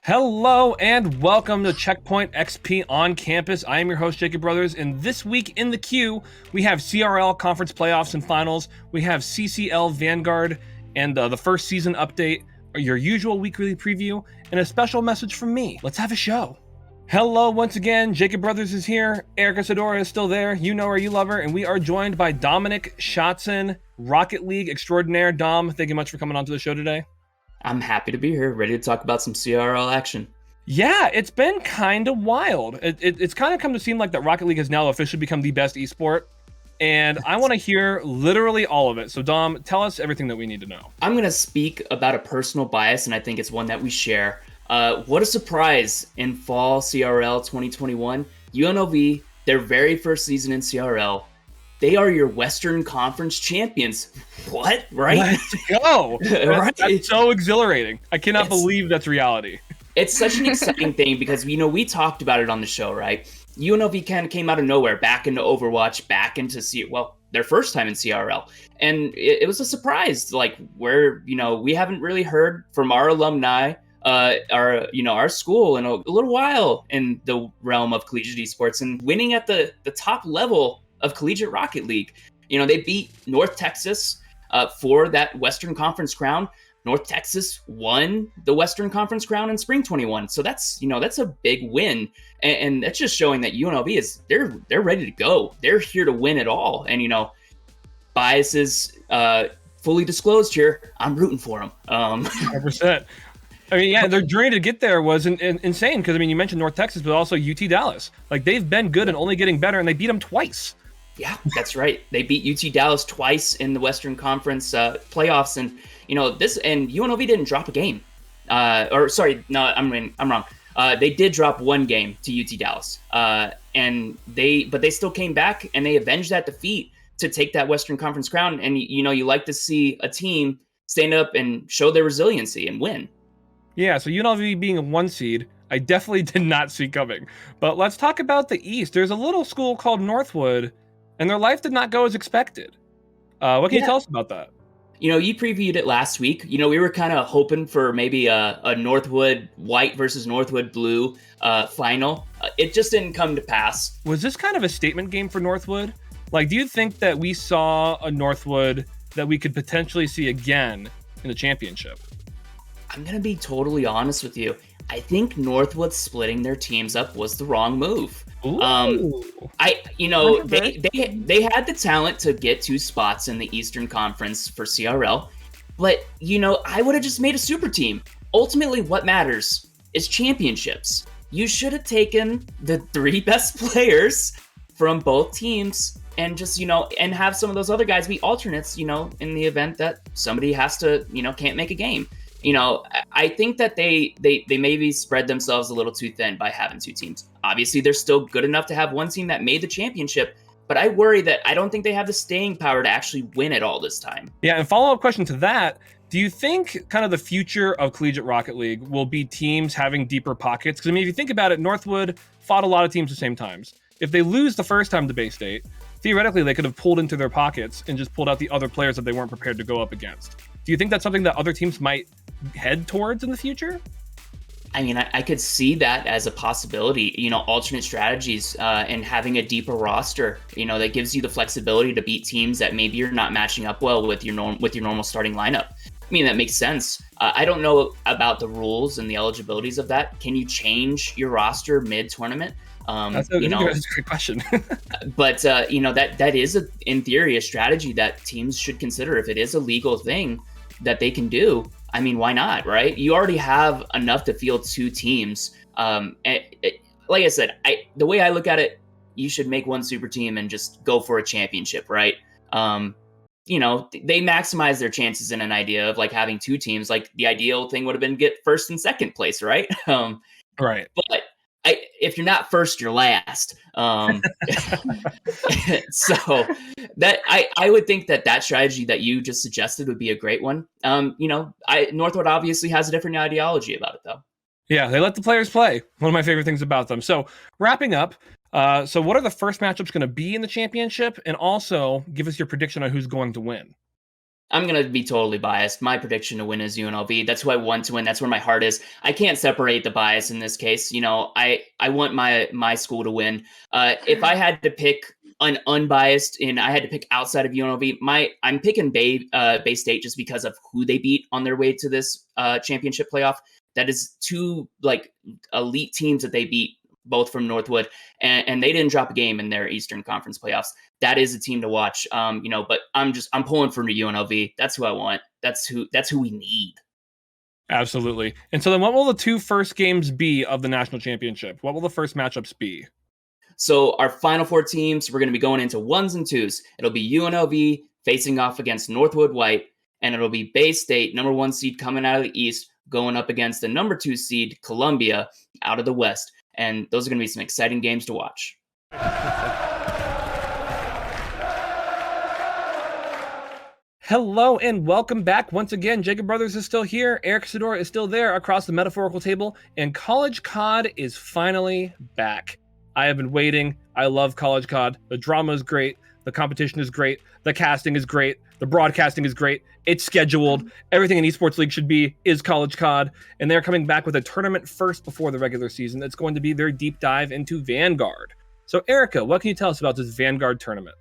Hello and welcome to Checkpoint XP on campus. I am your host, Jacob Brothers, and this week in the queue, we have CRL Conference Playoffs and Finals, we have CCL Vanguard, and the first season update, your usual weekly preview, and a special message from me. Let's have a show. Hello once again, Jacob Brothers is here, Erica Sadora is still there, you know her, you love her, and we are joined by Dominic Shatson, Rocket League extraordinaire. Dom, thank you much for coming onto the show today. I'm happy to be here, ready to talk about some CRL action. Yeah, it's been kind of wild. It's kind of come to seem like that Rocket League has now officially become the best esport, and I want to hear literally all of it. So Dom, tell us everything that we need to know. I'm going to speak about a personal bias, and I think it's one that we share. What a surprise in fall CRL 2021. UNLV, their very first season in CRL, they are your Western Conference champions. What? Right? Let's go. Right? That's so exhilarating. I cannot believe that's reality. It's such an exciting thing because, we talked about it on the show, right? UNLV kind of came out of nowhere, back into Overwatch, back into their first time in CRL. And it was a surprise, we haven't really heard from our alumni, our school in a little while in the realm of collegiate esports, and winning at the top level of Collegiate Rocket League. They beat North Texas for that Western Conference crown. North Texas won the Western Conference crown in spring 21. So that's a big win. And that's just showing that UNLV they're ready to go. They're here to win it all. And, biases fully disclosed here. I'm rooting for them. 100%. I mean, yeah, their journey to get there was insane because, you mentioned North Texas, but also UT Dallas. They've been good and only getting better, and they beat them twice. Yeah, that's right. They beat UT Dallas twice in the Western Conference playoffs, and UNLV didn't drop a game. I'm wrong. They did drop one game to UT Dallas, but they still came back and they avenged that defeat to take that Western Conference crown. And you like to see a team stand up and show their resiliency and win. Yeah, so UNLV being a 1 seed, I definitely did not see coming. But let's talk about the East. There's a little school called Northwood, and their life did not go as expected. What can you tell us about that? You previewed it last week. We were kind of hoping for maybe a Northwood white versus Northwood blue final. It just didn't come to pass. Was this kind of a statement game for Northwood? Do you think that we saw a Northwood that we could potentially see again in the championship? I'm going to be totally honest with you. I think Northwood splitting their teams up was the wrong move. Ooh. They had the talent to get 2 spots in the Eastern Conference for CRL, but I would have just made a super team. Ultimately, what matters is championships. You should have taken the 3 best players from both teams and just and have some of those other guys be alternates. In the event that somebody has to can't make a game. I think that they maybe spread themselves a little too thin by having 2 teams. Obviously, they're still good enough to have one team that made the championship, but I worry that I don't think they have the staying power to actually win it all this time. Yeah, and follow-up question to that, do you think kind of the future of Collegiate Rocket League will be teams having deeper pockets? Because, if you think about it, Northwood fought a lot of teams at the same times. If they lose the first time to Bay State, theoretically, they could have pulled into their pockets and just pulled out the other players that they weren't prepared to go up against. Do you think that's something that other teams might head towards in the future? I could see that as a possibility, alternate strategies and having a deeper roster, that gives you the flexibility to beat teams that maybe you're not matching up well with your normal starting lineup. That makes sense. I don't know about the rules and the eligibilities of that. Can you change your roster mid-tournament? That's a great question. But that is in theory a strategy that teams should consider if it is a legal thing that they can do. Why not, right? You already have enough to field 2 teams. Like I said, the way I look at it, you should make 1 super team and just go for a championship, right? They maximize their chances in an idea of having 2 teams. The ideal thing would have been get first and second place, right? Right. But if you're not first, you're last. So that I would think that strategy that you just suggested would be a great one. Northwood obviously has a different ideology about it, though. Yeah, they let the players play. One of my favorite things about them. So wrapping up, so what are the first matchups going to be in the championship? And also give us your prediction on who's going to win. I'm going to be totally biased. My prediction to win is UNLV. That's who I want to win. That's where my heart is. I can't separate the bias in this case. I want my school to win. If I had to pick an unbiased and I had to pick outside of UNLV, I'm picking Bay State just because of who they beat on their way to this championship playoff. That is two elite teams that they beat, both from Northwood, and they didn't drop a game in their Eastern Conference playoffs. That is a team to watch. But I'm pulling for UNLV. That's who I want. That's who we need. Absolutely. And so then what will the two first games be of the national championship? What will the first matchups be? So our final four teams, we're going to be going into 1s and 2s. It'll be UNLV facing off against Northwood White, and it'll be Bay State, number 1 seed coming out of the East, going up against the number 2 seed Columbia out of the West. And those are going to be some exciting games to watch. Hello and welcome back once again. Jacob Brothers is still here. Eric Sidor is still there across the metaphorical table. And College COD is finally back. I have been waiting. I love College COD. The drama is great. The competition is great. The casting is great. The broadcasting is great. It's scheduled. Everything an esports league should be is College COD. And they're coming back with a tournament first before the regular season. That's going to be their deep dive into Vanguard. So Erica, what can you tell us about this Vanguard tournament?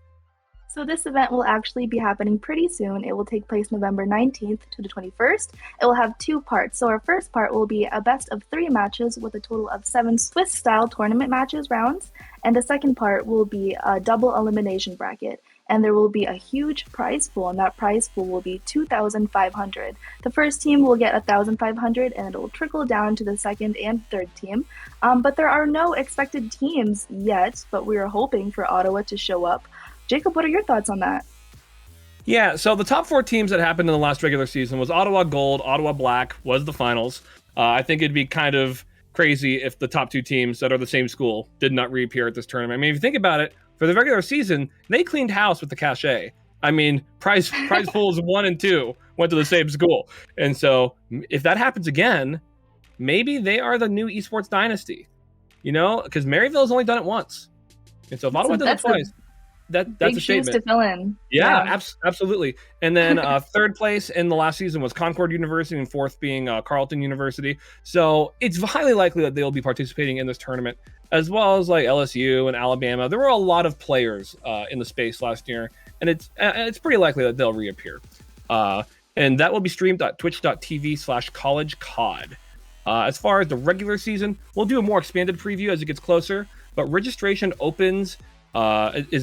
So this event will actually be happening pretty soon. It will take place November 19th to the 21st. It will have 2 parts. So our first part will be a best of 3 matches with a total of 7 Swiss-style tournament matches rounds. And the second part will be a double elimination bracket. And there will be a huge prize pool, and that prize pool will be $2,500. The first team will get $1,500, and it will trickle down to the second and third team. But there are no expected teams yet, but we are hoping for Ottawa to show up. Jacob, what are your thoughts on that? Yeah, so the top 4 teams that happened in the last regular season was Ottawa Gold, Ottawa Black was the finals. I think it'd be kind of crazy if the top 2 teams that are the same school did not reappear at this tournament. I mean, if you think about it, for the regular season, they cleaned house with the cachet. I mean, prize pools 1 and 2 went to the same school. And so if that happens again, maybe they are the new esports dynasty, because Maryville's only done it once. And so if Ottawa does it twice, that's big a shoes statement to fill in. Yeah. Absolutely. And then third place in the last season was Concord University, and fourth being Carleton University. So it's highly likely that they'll be participating in this tournament, as well as like LSU and Alabama. There were a lot of players in the space last year, and it's pretty likely that they'll reappear. And that will be streamed at twitch.tv/collegecod. As far as the regular season, we'll do a more expanded preview as it gets closer, but registration is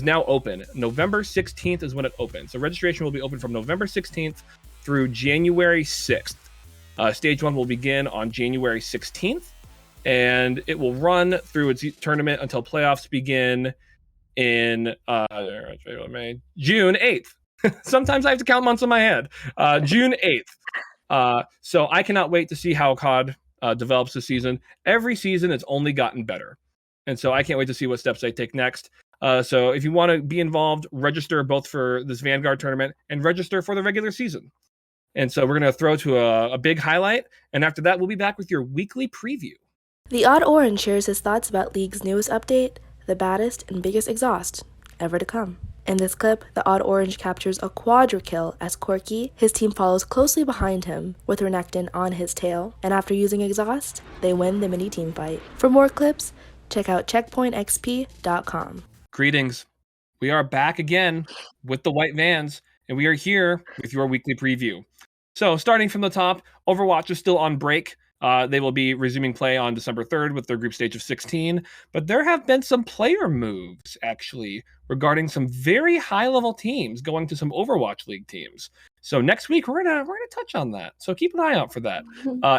now open. November 16th is when it opens. So registration will be open from November 16th through January 6th. Stage 1 will begin on January 16th, and it will run through its tournament until playoffs begin in June 8th. Sometimes I have to count months in my head. June 8th. So I cannot wait to see how COD develops this season. Every season it's only gotten better. And so I can't wait to see what steps they take next. So if you want to be involved, register both for this Vanguard tournament and register for the regular season. And so we're going to throw to a big highlight. And after that, we'll be back with your weekly preview. The Odd Orange shares his thoughts about League's newest update, the baddest and biggest exhaust ever to come. In this clip, the Odd Orange captures a quadra kill as Corky, his team follows closely behind him with Renekton on his tail. And after using exhaust, they win the mini team fight. For more clips, check out checkpointxp.com. Greetings. We are back again with the White Vans, and we are here with your weekly preview. So starting from the top, Overwatch is still on break. They will be resuming play on December 3rd with their group stage of 16, but there have been some player moves, actually, regarding some very high-level teams going to some Overwatch League teams. So next week, we're gonna touch on that. So keep an eye out for that.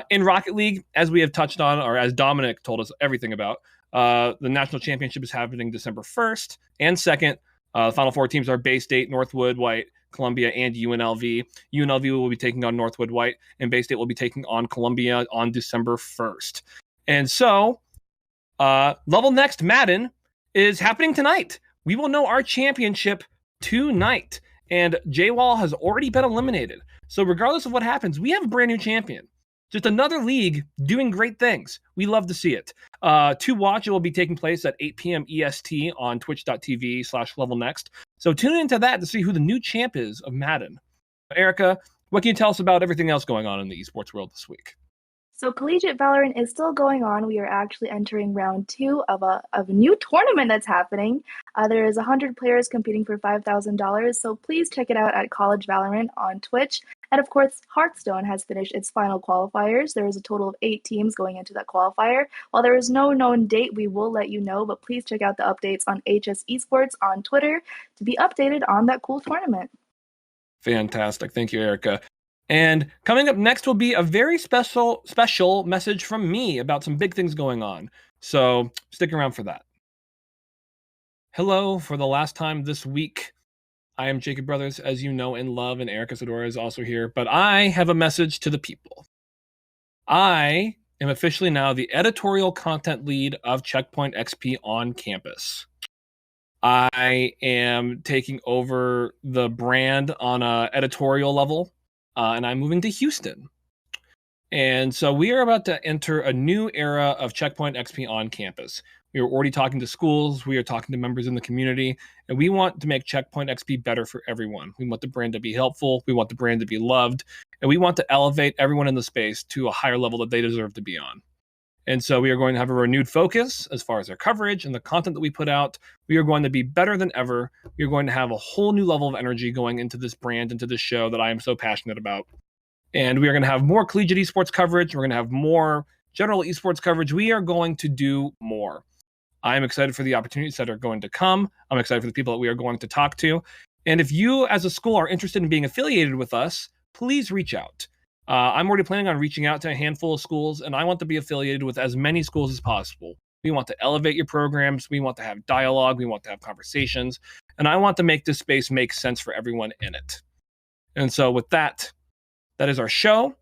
In Rocket League, as we have touched on, or as Dominic told us everything about, the national championship is happening December 1st and 2nd. The final 4 teams are Bay State, Northwood White, Columbia, and UNLV. UNLV will be taking on Northwood White, and Bay State will be taking on Columbia on December 1st. And so, Level Next Madden is happening tonight. We will know our championship tonight, and J-Wall has already been eliminated. So regardless of what happens, we have a brand new champion. Just another league doing great things. We love to see it. To watch, it will be taking place at 8 p.m. EST on twitch.tv/levelnext. So tune into that to see who the new champ is of Madden. Erica, what can you tell us about everything else going on in the esports world this week? So Collegiate Valorant is still going on. We are actually entering round 2 of a new tournament that's happening. There is 100 players competing for $5,000, so please check it out at College Valorant on Twitch. And of course, Hearthstone has finished its final qualifiers. There is a total of 8 teams going into that qualifier. While there is no known date, we will let you know, but please check out the updates on HS Esports on Twitter to be updated on that cool tournament. Fantastic. Thank you, Erica. And coming up next will be a very special message from me about some big things going on. So stick around for that. Hello, for the last time this week. I am Jacob Brothers, as you know and love, and Erica Sadora is also here. But I have a message to the people. I am officially now the editorial content lead of Checkpoint XP on campus. I am taking over the brand on an editorial level. And I'm moving to Houston. And so we are about to enter a new era of Checkpoint XP on campus. We are already talking to schools. We are talking to members in the community. And we want to make Checkpoint XP better for everyone. We want the brand to be helpful. We want the brand to be loved. And we want to elevate everyone in the space to a higher level that they deserve to be on. And so we are going to have a renewed focus as far as our coverage and the content that we put out. We are going to be better than ever. We are going to have a whole new level of energy going into this brand, into this show that I am so passionate about. And we are going to have more collegiate esports coverage. We're going to have more general esports coverage. We are going to do more. I am excited for the opportunities that are going to come. I'm excited for the people that we are going to talk to. And if you as a school are interested in being affiliated with us, please reach out. I'm already planning on reaching out to a handful of schools, and I want to be affiliated with as many schools as possible. We want to elevate your programs. We want to have dialogue. We want to have conversations. And I want to make this space make sense for everyone in it. And so with that, that is our show.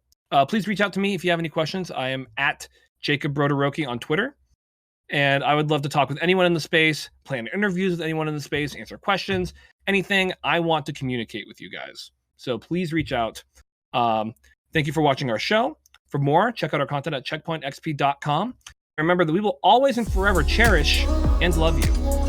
Please reach out to me if you have any questions. I am at Jacob Brodoroki on Twitter. And I would love to talk with anyone in the space, plan interviews with anyone in the space, answer questions, anything. I want to communicate with you guys. So please reach out. Thank you for watching our show. For more, check out our content at checkpointxp.com. Remember that we will always and forever cherish and love you.